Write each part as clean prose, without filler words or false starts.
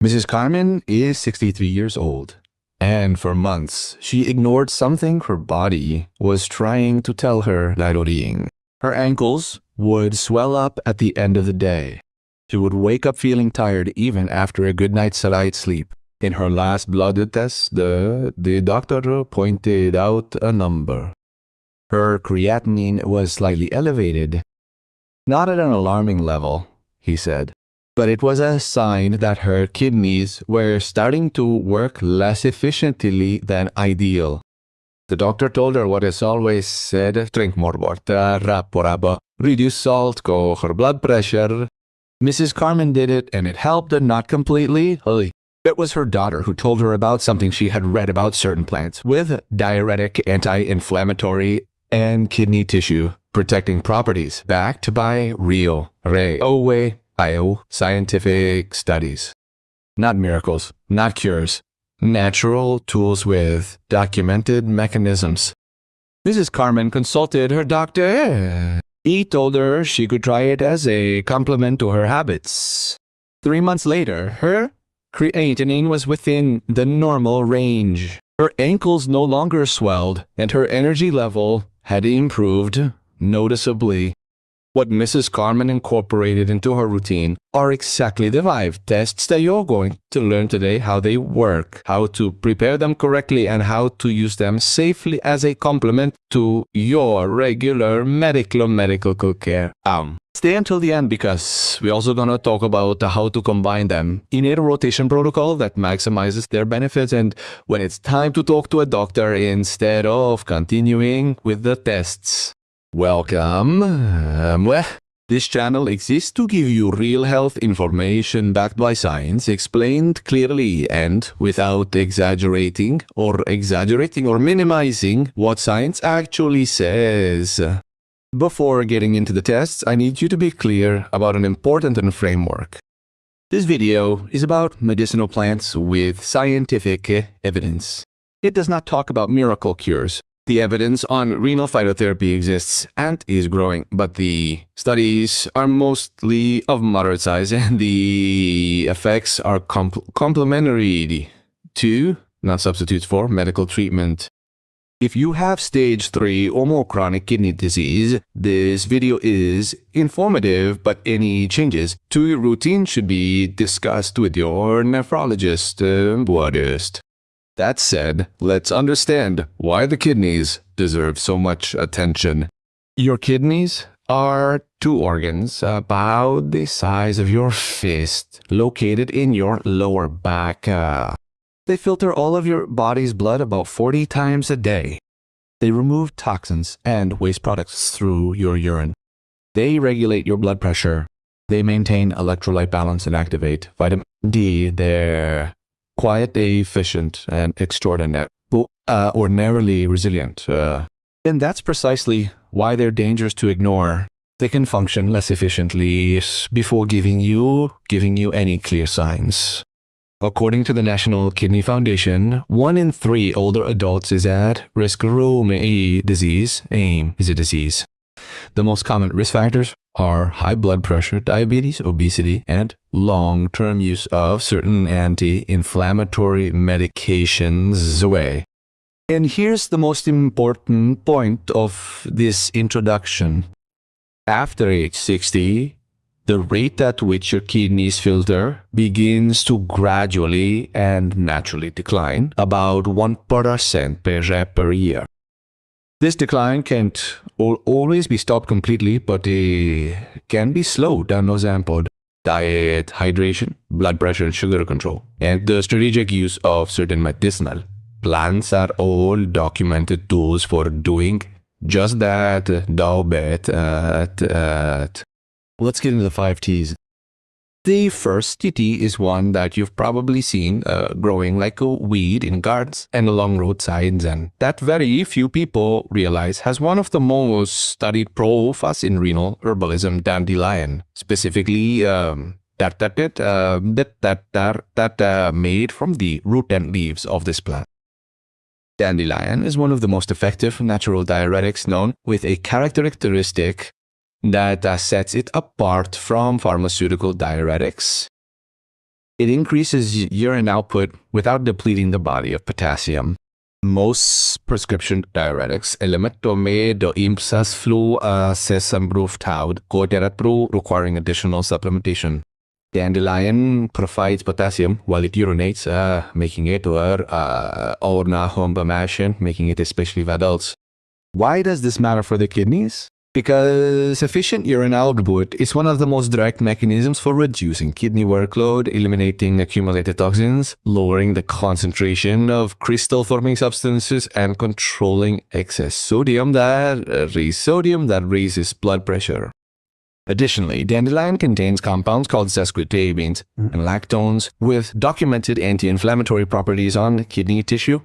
Mrs. Carmen is 63 years old, and for months she ignored something her body was trying to tell her laroring. Her ankles would swell up at the end of the day. She would wake up feeling tired even after a good night's light sleep. In her last blood test, the doctor pointed out a number. Her creatinine was slightly elevated. Not at an alarming level, he said, but it was a sign that her kidneys were starting to work less efficiently than ideal. The doctor told her what is always said: drink more water, reduce salt, go her blood pressure. Mrs. Carmen did it, and it helped, not completely. It was her daughter who told her about something she had read about certain plants with diuretic, anti-inflammatory, and kidney tissue protecting properties, backed by real, scientific studies. Not miracles, not cures. Natural tools with documented mechanisms. Mrs. Carmen consulted her doctor. He told her she could try it as a complement to her habits. 3 months later, her creatinine was within the normal range. Her ankles no longer swelled, and her energy level had improved noticeably. What Mrs. Carmen incorporated into her routine are exactly the 5 tests that you're going to learn today: how they work, how to prepare them correctly, and how to use them safely as a complement to your regular medical care. Stay until the end, because we're also going to talk about how to combine them in a rotation protocol that maximizes their benefits and when it's time to talk to a doctor instead of continuing with the tests. Welcome. This channel exists to give you real health information backed by science, explained clearly and without exaggerating or minimizing what science actually says. Before getting into the tests, I need you to be clear about an important framework. This video is about medicinal plants with scientific evidence. It does not talk about miracle cures. The evidence on renal phytotherapy exists and is growing, but the studies are mostly of moderate size and the effects are complementary to, not substitutes for, medical treatment. If you have stage 3 or more chronic kidney disease, this video is informative, but any changes to your routine should be discussed with your nephrologist. That said, let's understand why the kidneys deserve so much attention. Your kidneys are 2 organs about the size of your fist, located in your lower back. They filter all of your body's blood about 40 times a day. They remove toxins and waste products through your urine. They regulate your blood pressure. They maintain electrolyte balance and activate vitamin D. They're quiet, efficient, and ordinarily resilient. And that's precisely why they're dangerous to ignore. They can function less efficiently before giving you any clear signs. According to the National Kidney Foundation, 1 in 3 older adults is at risk of disease. AIM is a disease. The most common risk factors are high blood pressure, diabetes, obesity, and long-term use of certain anti-inflammatory medications. And here's the most important point of this introduction. After age 60, the rate at which your kidneys filter begins to gradually and naturally decline, about 1% per year. This decline can't always be stopped completely, but it can be slowed down. Example: diet, hydration, blood pressure and sugar control, and the strategic use of certain medicinal plants are all documented tools for doing just that. Let's get into the 5 T's. The first T is one that you've probably seen growing like a weed in gardens and along roadsides, and that very few people realize has one of the most studied profiles in renal herbalism: dandelion, specifically made from the root and leaves of this plant. Dandelion is one of the most effective natural diuretics known, with a characteristic that sets it apart from pharmaceutical diuretics. It increases urine output without depleting the body of potassium. Most prescription diuretics eliminate do imsas flu sesambruftaud koteratru requiring additional supplementation. Dandelion provides potassium while it urinates, making it making it especially for adults. Why does this matter for the kidneys? Because efficient urine output is one of the most direct mechanisms for reducing kidney workload, eliminating accumulated toxins, lowering the concentration of crystal-forming substances, and controlling excess sodium that raises blood pressure. Additionally, dandelion contains compounds called sesquiterpenes and lactones with documented anti-inflammatory properties on kidney tissue.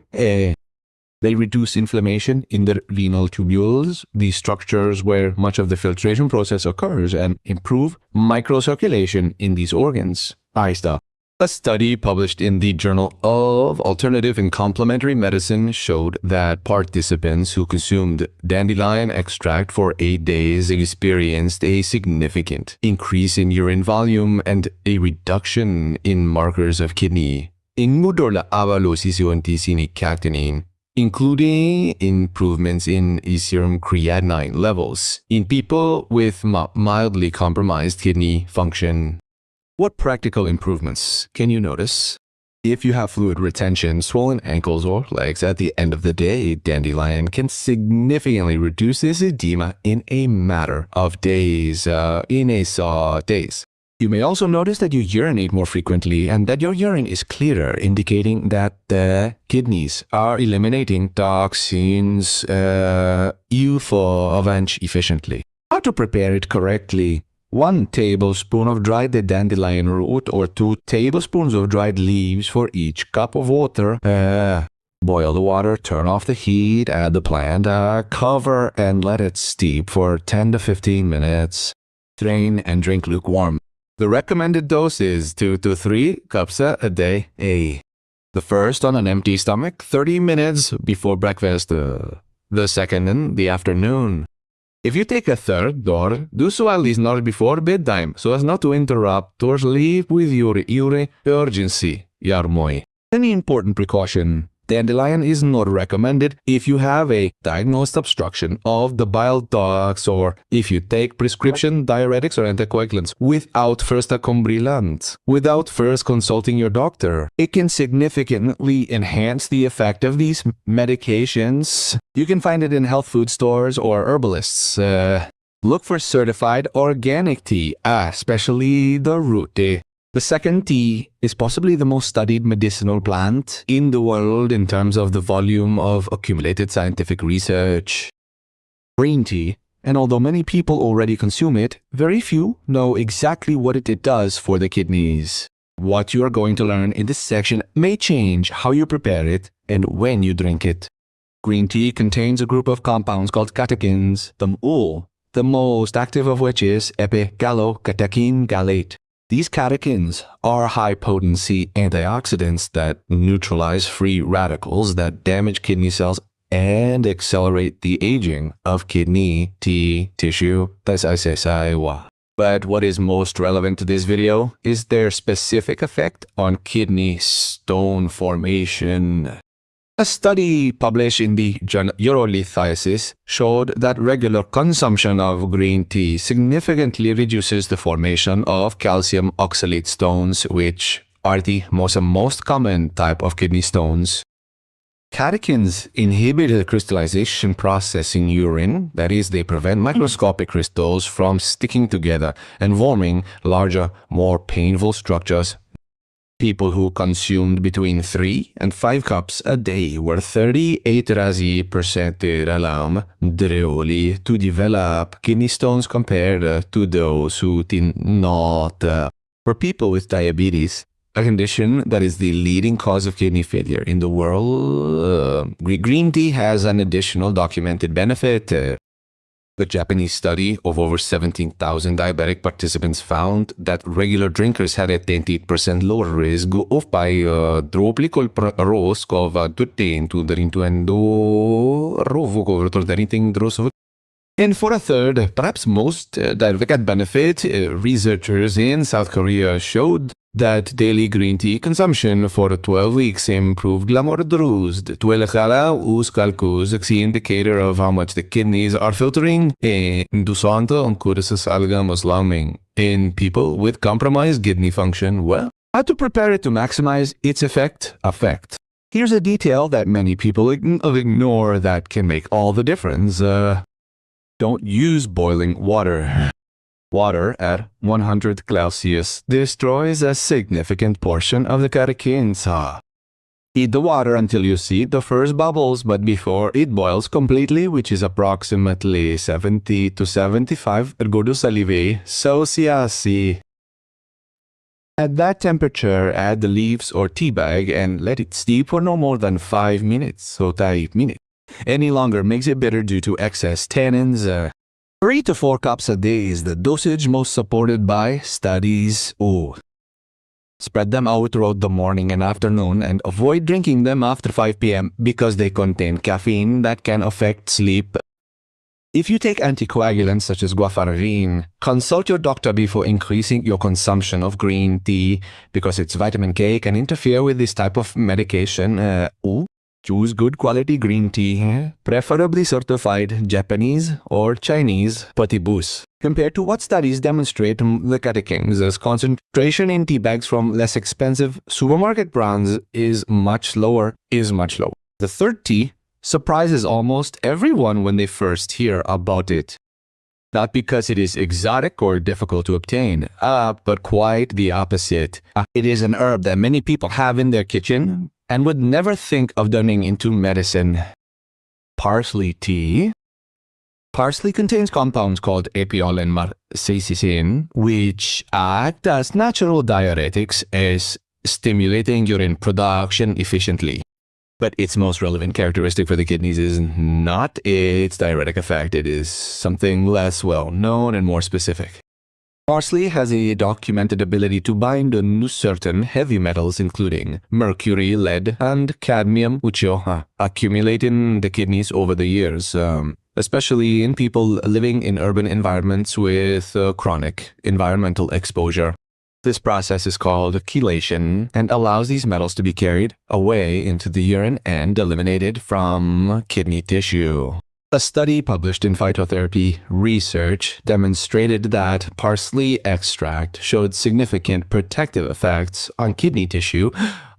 They reduce inflammation in the renal tubules, the structures where much of the filtration process occurs, and improve microcirculation in these organs. Ahí está. A study published in the Journal of Alternative and Complementary Medicine showed that participants who consumed dandelion extract for 8 days experienced a significant increase in urine volume and a reduction in markers of kidney, including improvements in serum creatinine levels in people with mildly compromised kidney function. What practical improvements can you notice? If you have fluid retention, swollen ankles or legs at the end of the day, dandelion can significantly reduce this edema in a matter of days. You may also notice that you urinate more frequently and that your urine is clearer, indicating that the kidneys are eliminating toxins efficiently. How to prepare it correctly? 1 tablespoon of dried dandelion root or 2 tablespoons of dried leaves for each cup of water. Boil the water, turn off the heat, add the plant, cover and let it steep for 10 to 15 minutes. Drain and drink lukewarm. The recommended dose is 2 to 3 cups a day. The first on an empty stomach, 30 minutes before breakfast. The second in the afternoon. If you take a third, do so at least not before bedtime, so as not to interrupt or sleep with your urgency. Any important precaution. Dandelion is not recommended if you have a diagnosed obstruction of the bile ducts or if you take prescription diuretics or anticoagulants without first consulting your doctor. It can significantly enhance the effect of these medications. You can find it in health food stores or herbalists. Look for certified organic tea, especially the root tea. The second tea is possibly the most studied medicinal plant in the world in terms of the volume of accumulated scientific research. Green tea, and although many people already consume it, very few know exactly what it does for the kidneys. What you are going to learn in this section may change how you prepare it and when you drink it. Green tea contains a group of compounds called catechins, the most active of which is epigallocatechin gallate. These catechins are high-potency antioxidants that neutralize free radicals that damage kidney cells and accelerate the aging of kidney tissue. But what is most relevant to this video is their specific effect on kidney stone formation. A study published in the journal Urolithiasis showed that regular consumption of green tea significantly reduces the formation of calcium oxalate stones, which are the most common type of kidney stones. Catechins inhibit the crystallization process in urine, that is, they prevent microscopic crystals from sticking together and forming larger, more painful structures. People who consumed between 3 and 5 cups a day were 38% to develop kidney stones compared to those who did not. For people with diabetes, a condition that is the leading cause of kidney failure in the world, green tea has an additional documented benefit. The Japanese study of over 17,000 diabetic participants found that regular drinkers had a 28% lower risk of biodropical risk of and for a third, perhaps most diabetic benefit, researchers in South Korea showed that daily green tea consumption for 12 weeks improved lamordruzd, tuelachala us calcus, a key indicator of how much the kidneys are filtering, indusanta on cursus alga muslaming. In people with compromised kidney function, well, how to prepare it to maximize its effect? Here's a detail that many people ignore that can make all the difference. Don't use boiling water. Water at 100 Celsius destroys a significant portion of the catechins. Heat the water until you see the first bubbles, but before it boils completely, which is approximately 70 to 75 Celsius. At that temperature, add the leaves or tea bag and let it steep for no more than 5 minutes, so 5 minutes. Any longer makes it bitter due to excess tannins. 3 to 4 cups a day is the dosage most supported by studies. Spread them out throughout the morning and afternoon and avoid drinking them after 5 p.m. because they contain caffeine that can affect sleep. If you take anticoagulants such as guaifenesin, consult your doctor before increasing your consumption of green tea because its vitamin K can interfere with this type of medication. Choose good quality green tea, preferably certified Japanese or Chinese patibus. Compared to what studies demonstrate the catechins' concentration in tea bags from less expensive supermarket brands is much lower. The third tea surprises almost everyone when they first hear about it. Not because it is exotic or difficult to obtain, but quite the opposite. It is an herb that many people have in their kitchen and would never think of turning into medicine. Parsley tea. Parsley contains compounds called apiol and marcescin, which act as natural diuretics as stimulating urine production efficiently. But its most relevant characteristic for the kidneys is not its diuretic effect. It is something less well known and more specific. Parsley has a documented ability to bind to certain heavy metals including mercury, lead, and cadmium, which accumulate in the kidneys over the years, especially in people living in urban environments with chronic environmental exposure. This process is called chelation and allows these metals to be carried away into the urine and eliminated from kidney tissue. A study published in Phytotherapy Research demonstrated that parsley extract showed significant protective effects on kidney tissue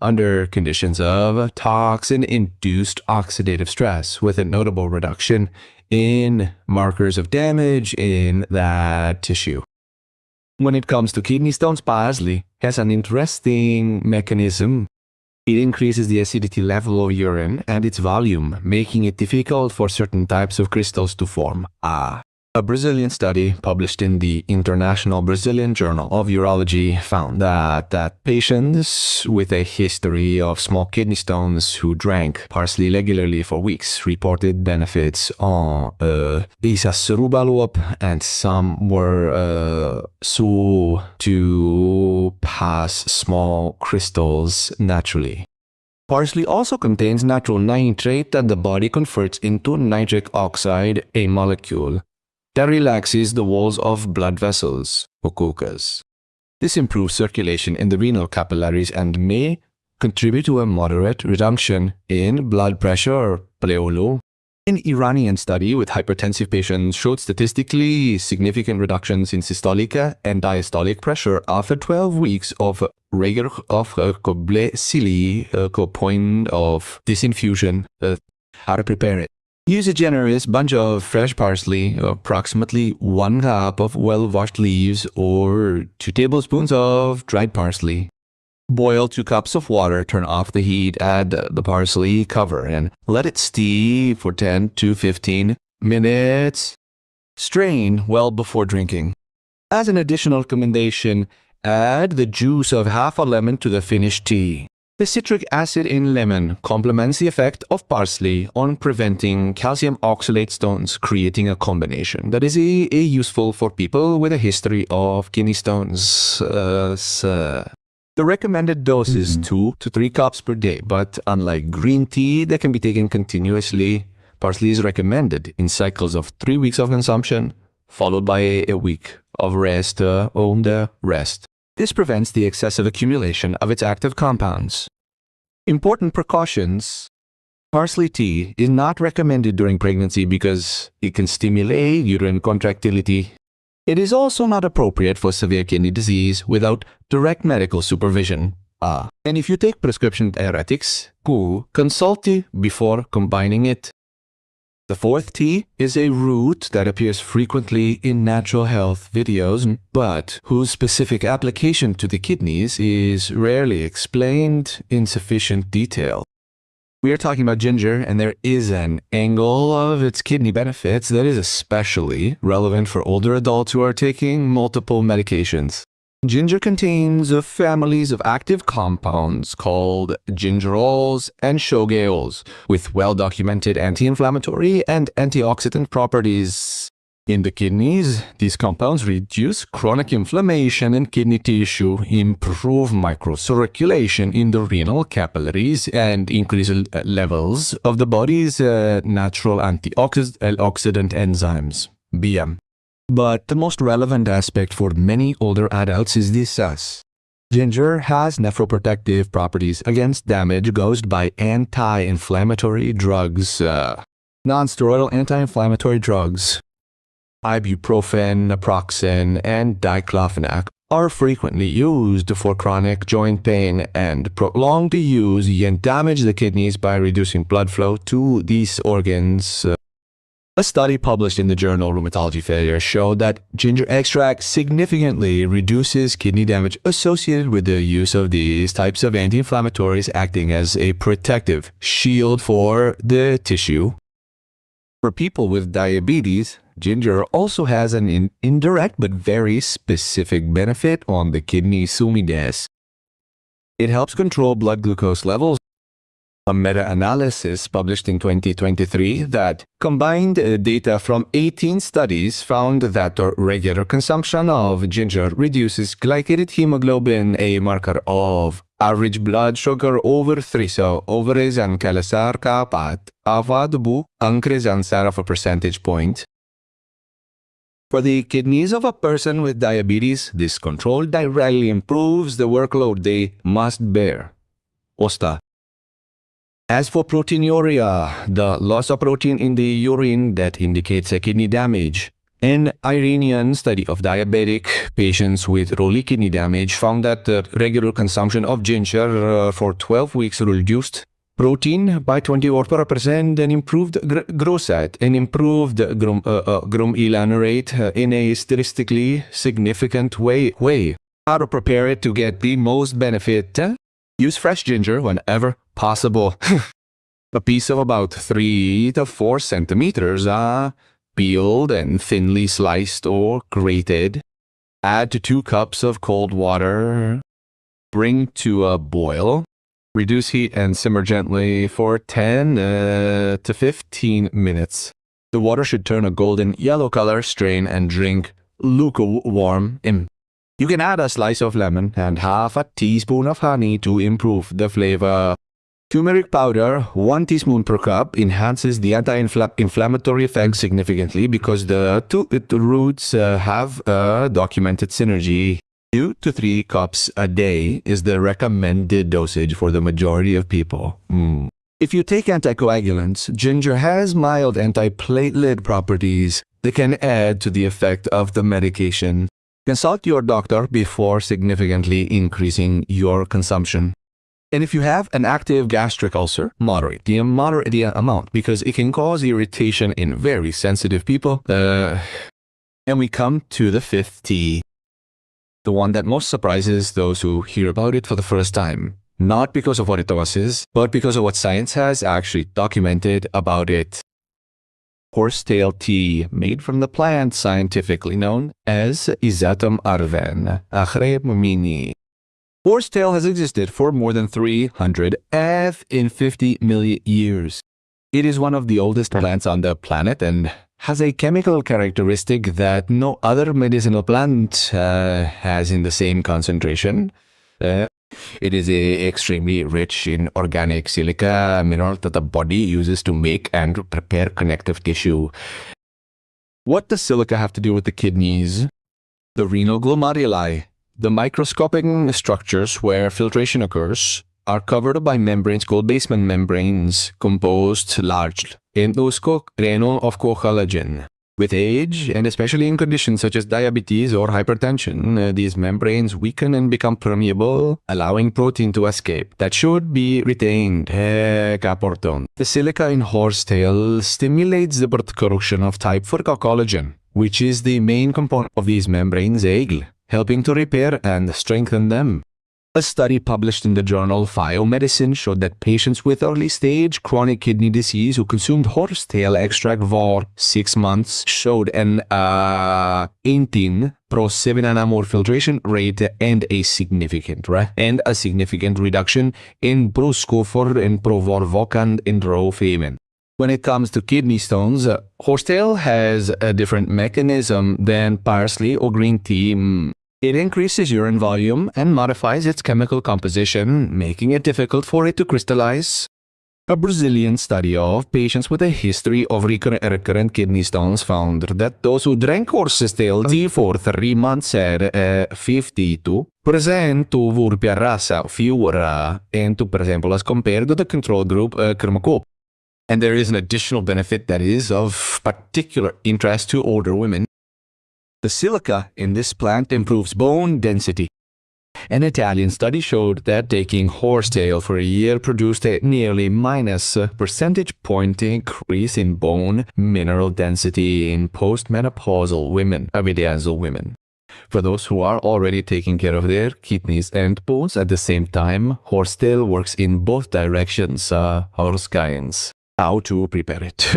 under conditions of toxin-induced oxidative stress, with a notable reduction in markers of damage in that tissue. When it comes to kidney stones, parsley has an interesting mechanism. It increases the acidity level of urine and its volume, making it difficult for certain types of crystals to form. A Brazilian study published in the International Brazilian Journal of Urology found that patients with a history of small kidney stones who drank parsley regularly for weeks reported benefits on exacerbaloop, and some were so to pass small crystals naturally. Parsley also contains natural nitrate that the body converts into nitric oxide, a molecule that relaxes the walls of blood vessels, mucosas. This improves circulation in the renal capillaries and may contribute to a moderate reduction in blood pressure, pleolo. An Iranian study with hypertensive patients showed statistically significant reductions in systolic and diastolic pressure after 12 weeks of regular point of this infusion. How to prepare it? Use a generous bunch of fresh parsley, approximately 1 cup of well-washed leaves, or 2 tablespoons of dried parsley. Boil 2 cups of water, turn off the heat, add the parsley, cover, and let it steep for 10 to 15 minutes. Strain well before drinking. As an additional recommendation, add the juice of half a lemon to the finished tea. The citric acid in lemon complements the effect of parsley on preventing calcium oxalate stones, creating a combination that is useful for people with a history of kidney stones. The recommended dose is 2 to 3 cups per day, but unlike green tea that can be taken continuously, parsley is recommended in cycles of 3 weeks of consumption, followed by a week of rest. This prevents the excessive accumulation of its active compounds. Important precautions. Parsley tea is not recommended during pregnancy because it can stimulate uterine contractility. It is also not appropriate for severe kidney disease without direct medical supervision. And if you take prescription diuretics, consult before combining it. The fourth T is a root that appears frequently in natural health videos, but whose specific application to the kidneys is rarely explained in sufficient detail. We are talking about ginger, and there is an angle of its kidney benefits that is especially relevant for older adults who are taking multiple medications. Ginger contains families of active compounds called gingerols and shogaols, with well-documented anti-inflammatory and antioxidant properties. In the kidneys, these compounds reduce chronic inflammation in kidney tissue, improve microcirculation in the renal capillaries, and increase levels of the body's natural antioxidant enzymes, BM. But the most relevant aspect for many older adults is deseas. Ginger has nephroprotective properties against damage caused by anti-inflammatory drugs, non-steroidal anti-inflammatory drugs. Ibuprofen, naproxen, and diclofenac are frequently used for chronic joint pain, and prolonged use can damage the kidneys by reducing blood flow to these organs. A study published in the journal Rheumatology Failure showed that ginger extract significantly reduces kidney damage associated with the use of these types of anti-inflammatories, acting as a protective shield for the tissue. For people with diabetes, ginger also has an indirect but very specific benefit on the kidney sumides. It helps control blood glucose levels. A meta-analysis published in 2023 that combined data from 18 studies found that regular consumption of ginger reduces glycated hemoglobin, a marker of average blood sugar over 3. So, ovaries and kalasar kapat, avadbu, angkrezansar of a percentage point. For the kidneys of a person with diabetes, this control directly improves the workload they must bear. Osta. As for proteinuria, the loss of protein in the urine that indicates a kidney damage. An Iranian study of diabetic patients with early kidney damage found that the regular consumption of ginger for 12 weeks reduced protein by 24% and improved GROSAT and improved GROM-ELAN rate in a statistically significant way. How to prepare it to get the most benefit? Use fresh ginger whenever possible. A piece of about 3 to 4 centimeters, peeled and thinly sliced or grated. Add to 2 cups of cold water. Bring to a boil. Reduce heat and simmer gently for 10 to 15 minutes. The water should turn a golden yellow color, strain and drink lukewarm. You can add a slice of lemon and half a teaspoon of honey to improve the flavor. Turmeric powder, 1 teaspoon per cup, enhances the anti-inflammatory effect significantly because the roots have a documented synergy. 2 to 3 cups a day is the recommended dosage for the majority of people. If you take anticoagulants, ginger has mild antiplatelet properties that can add to the effect of the medication. Consult your doctor before significantly increasing your consumption. And if you have an active gastric ulcer, moderate the amount because it can cause irritation in very sensitive people. And we come to the 5th T, the one that most surprises those who hear about it for the first time. Not because of what it causes, but because of what science has actually documented about it. Horsetail tea, made from the plant scientifically known as Izatum arven, Achremini. Horsetail has existed for more than 350 million years. It is one of the oldest plants on the planet and has a chemical characteristic that no other medicinal plant has in the same concentration. It is extremely rich in organic silica, mineral that the body uses to make and prepare connective tissue. What does silica have to do with the kidneys? The renal glomeruli, The microscopic structures where filtration occurs are covered by membranes called basement membranes, composed largely endoscoprenal of collagen. With age, and especially in conditions such as diabetes or hypertension, these membranes weaken and become permeable, allowing protein to escape. That should be retained. The silica in horsetail stimulates the production of type 4 collagen, which is the main component of these membranes, helping to repair and strengthen them. A study published in the journal Biomedicine showed that patients with early-stage chronic kidney disease who consumed horsetail extract for 6 months showed an 18 pro 7 nanomolar filtration rate and a significant reduction in proscofor and provorvocand endrofamen. When it comes to kidney stones, horsetail has a different mechanism than parsley or green tea. It increases urine volume and modifies its chemical composition, making it difficult for it to crystallize. A Brazilian study of patients with a history of recurrent kidney stones found that those who drank horsetail for 3 months had 52% fewer per example, as compared to the control group Kermakop. And there is an additional benefit that is of particular interest to older women. The silica in this plant improves bone density. An Italian study showed that taking horsetail for a year produced a nearly -percentage point increase in bone mineral density in postmenopausal women, For those who are already taking care of their kidneys and bones at the same time, horsetail works in both directions, horskines. How to prepare it?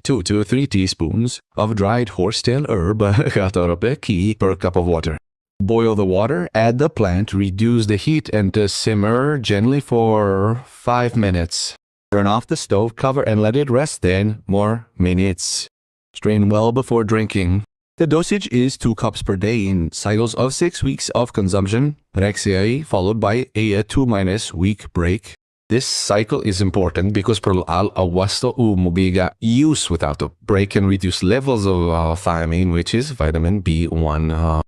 2 to 3 teaspoons of dried horsetail herb per cup of water. Boil the water, add the plant, reduce the heat, and simmer gently for 5 minutes. Turn off the stove cover and let it rest 10 more minutes. Strain well before drinking. The dosage is 2 cups per day in cycles of 6 weeks of consumption, followed by a 2-week break. This cycle is important because use without a break can reduce levels of thiamine, which is vitamin B1.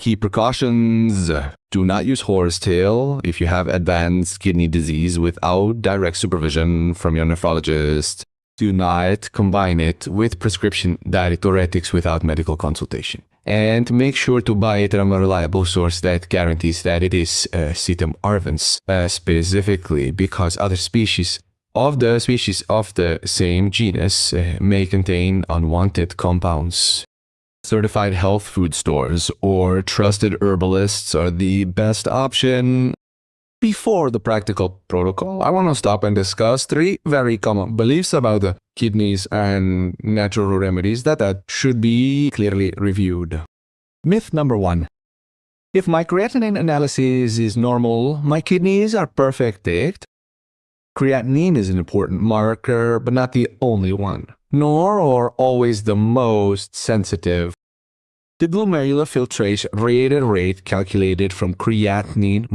Key precautions: do not use horsetail if you have advanced kidney disease without direct supervision from your nephrologist. Do not combine it with prescription diuretics without medical consultation. And make sure to buy it from a reliable source that guarantees that it is Cetum arvens, specifically because other species of the same genus may contain unwanted compounds. Certified health food stores or trusted herbalists are the best option. Before the practical protocol, I want to stop and discuss 3 very common beliefs about the kidneys and natural remedies that should be clearly reviewed. Myth number 1. If my creatinine analysis is normal, my kidneys are perfect. Creatinine is an important marker, but not the only one, nor are always the most sensitive. The glomerular filtration rate calculated from creatinine,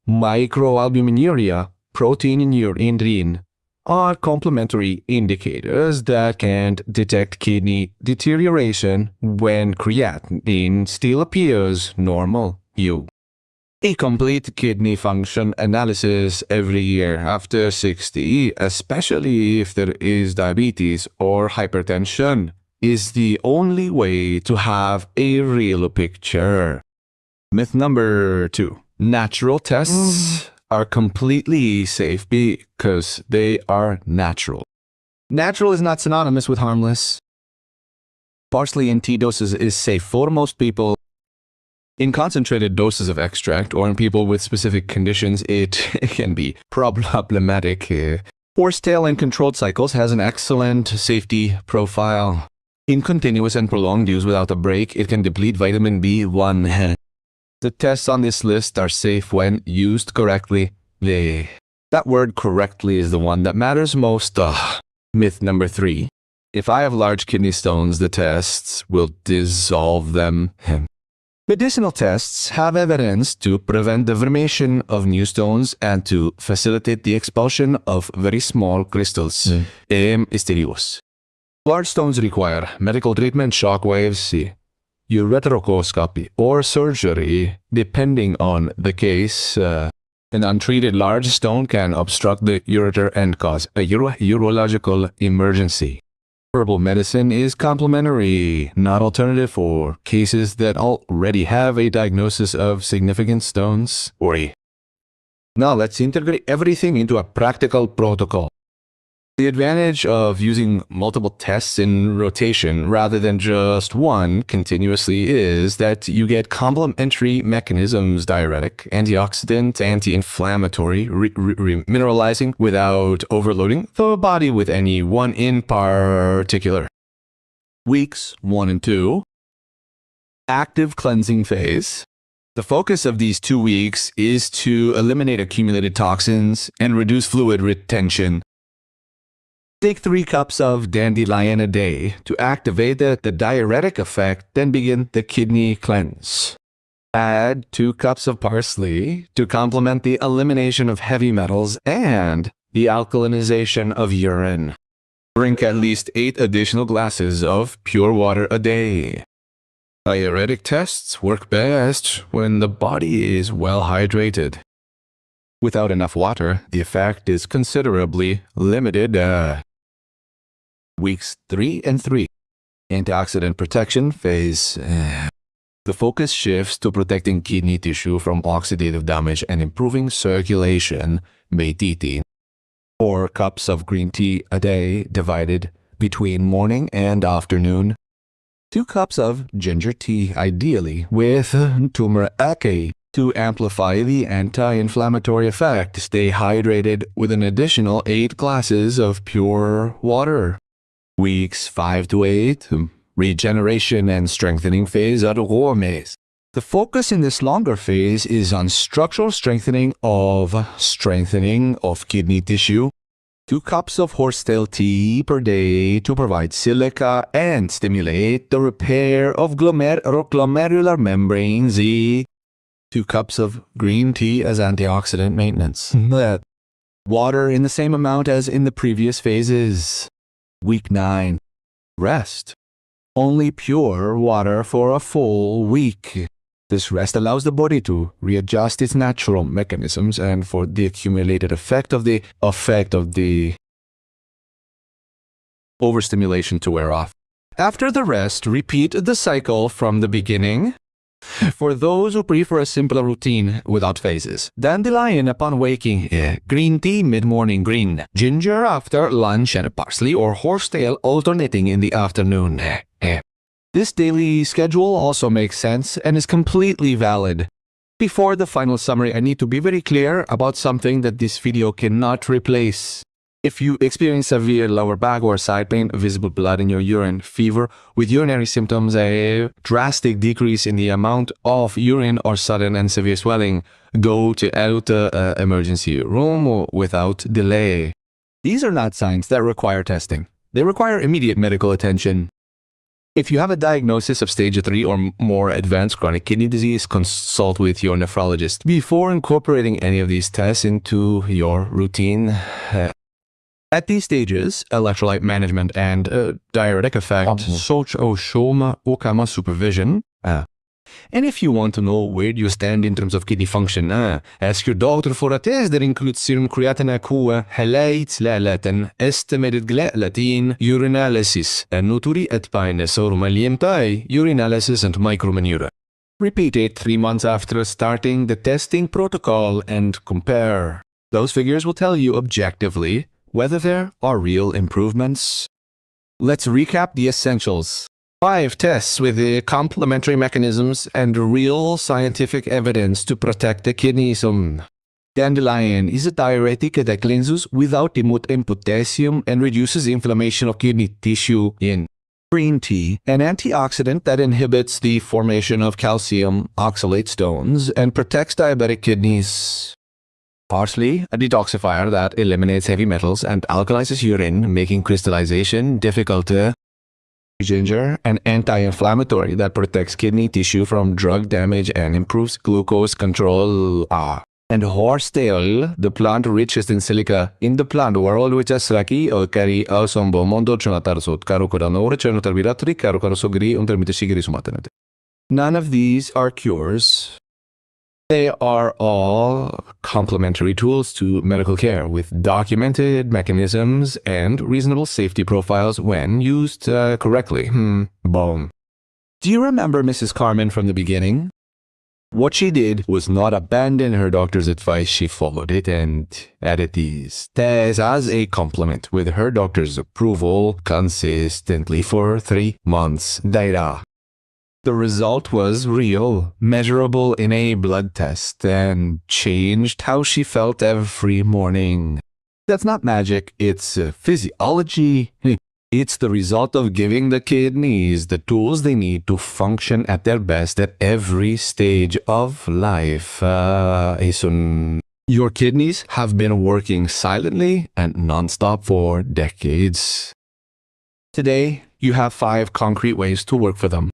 microalbuminuria, protein in urine, are complementary indicators that can detect kidney deterioration when creatinine still appears normal. A complete kidney function analysis every year after 60, especially if there is diabetes or hypertension, is the only way to have a real picture. Myth number 2. Natural tests are completely safe because they are natural. Natural is not synonymous with harmless. Parsley in tea doses is safe for most people. In concentrated doses of extract or in people with specific conditions, it can be problematic. Horsetail in controlled cycles has an excellent safety profile. In continuous and prolonged use without a break, it can deplete vitamin B1. The tests on this list are safe when used correctly. That word correctly is the one that matters most. Myth number 3. If I have large kidney stones, the tests will dissolve them. Medicinal tests have evidence to prevent the formation of new stones and to facilitate the expulsion of very small crystals. Large stones require medical treatment, shock waves. ureteroscopy, or surgery, depending on the case. An untreated large stone can obstruct the ureter and cause a urological emergency. Herbal medicine is complementary, not alternative for cases that already have a diagnosis of significant stones. Now let's integrate everything into a practical protocol. The advantage of using multiple tests in rotation rather than just one continuously is that you get complementary mechanisms: diuretic, antioxidant, anti-inflammatory, mineralizing, without overloading the body with any one in particular. Weeks 1 and 2. Active cleansing phase. The focus of these 2 weeks is to eliminate accumulated toxins and reduce fluid retention. Take 3 cups of dandelion a day to activate the diuretic effect, then begin the kidney cleanse. Add 2 cups of parsley to complement the elimination of heavy metals and the alkalinization of urine. Drink at least 8 additional glasses of pure water a day. Diuretic tests work best when the body is well hydrated. Without enough water, the effect is considerably limited. Weeks 3 and 3. Antioxidant protection phase. The focus shifts to protecting kidney tissue from oxidative damage and improving circulation. 4 cups of green tea a day divided between morning and afternoon. 2 cups of ginger tea, ideally with turmeric, to amplify the anti-inflammatory effect. Stay hydrated with an additional 8 glasses of pure water. Weeks 5 to 8. Regeneration and strengthening phase at ROMES. The focus in this longer phase is on structural strengthening of kidney tissue. 2 cups of horsetail tea per day to provide silica and stimulate the repair of glomerular membranes. 2 cups of green tea as antioxidant maintenance. Water in the same amount as in the previous phases. Week 9. Rest. Only pure water for a full week. This rest allows the body to readjust its natural mechanisms and for the accumulated effect of the overstimulation to wear off. After the rest, repeat the cycle from the beginning. For those who prefer a simpler routine without phases: dandelion upon waking, green tea mid-morning, green, ginger after lunch, and parsley or horsetail alternating in the afternoon. This daily schedule also makes sense and is completely valid. Before the final summary, I need to be very clear about something that this video cannot replace. If you experience severe lower back or side pain, visible blood in your urine, fever with urinary symptoms, a drastic decrease in the amount of urine, or sudden and severe swelling, go to the emergency room without delay. These are not signs that require testing. They require immediate medical attention. If you have a diagnosis of stage 3 or more advanced chronic kidney disease, consult with your nephrologist before incorporating any of these tests into your routine. At these stages, electrolyte management and diuretic effect supervision. And if you want to know where you stand in terms of kidney function, ask your doctor for a test that includes serum creatinine, halate, estimated gelatin, urinalysis, nutri et paine, urinalysis, and micromanure. Repeat it 3 months after starting the testing protocol and compare. Those figures will tell you objectively whether there are real improvements. Let's recap the essentials. 5 tests with the complementary mechanisms and real scientific evidence to protect the kidneys. Dandelion is a diuretic that cleanses without in potassium and reduces inflammation of kidney tissue. In green tea, an antioxidant that inhibits the formation of calcium oxalate stones and protects diabetic kidneys. Parsley, a detoxifier that eliminates heavy metals and alkalizes urine, making crystallization difficult. Ginger, an anti-inflammatory that protects kidney tissue from drug damage and improves glucose control. And horsetail, the plant richest in silica in the plant world, which is raki o kari o sombo mondo chonatar sot karu korano ore chonatar viratri karu karu sogri untermite sigiri sumatanate. None of these are cures. They are all complementary tools to medical care with documented mechanisms and reasonable safety profiles when used correctly. Boom. Do you remember Mrs. Carmen from the beginning? What she did was not abandon her doctor's advice. She followed it and added these tests as a complement with her doctor's approval consistently for 3 months. Data. The result was real, measurable in a blood test, and changed how she felt every morning. That's not magic, it's physiology. It's the result of giving the kidneys the tools they need to function at their best at every stage of life. Your kidneys have been working silently and nonstop for decades. Today, you have 5 concrete ways to work for them.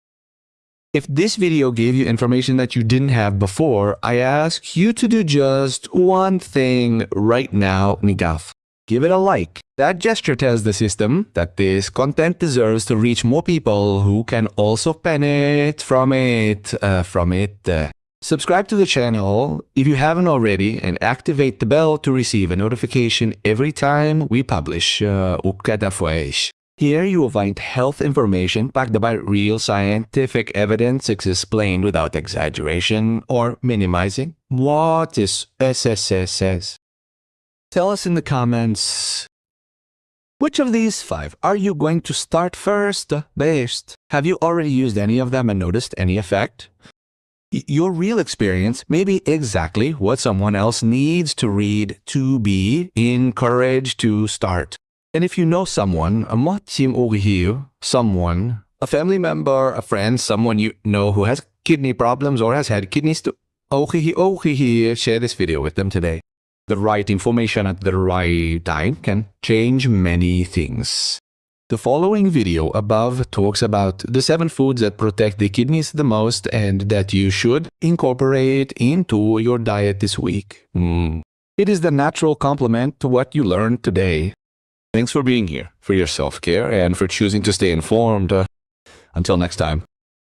If this video gave you information that you didn't have before, I ask you to do just one thing right now, Nigaf. Give it a like. That gesture tells the system that this content deserves to reach more people who can also benefit from it. Subscribe to the channel if you haven't already and activate the bell to receive a notification every time we publish. Here you will find health information backed by real scientific evidence explained without exaggeration or minimizing. What is SSSS? Tell us in the comments. Which of these 5 are you going to start first? Best. Have you already used any of them and noticed any effect? Your real experience may be exactly what someone else needs to read to be encouraged to start. And if you know someone, a family member, a friend, someone you know who has kidney problems or has had kidney stones, share this video with them today. The right information at the right time can change many things. The following video above talks about the 7 foods that protect the kidneys the most and that you should incorporate into your diet this week. It is the natural complement to what you learned today. Thanks for being here, for your self-care, and for choosing to stay informed. Until next time.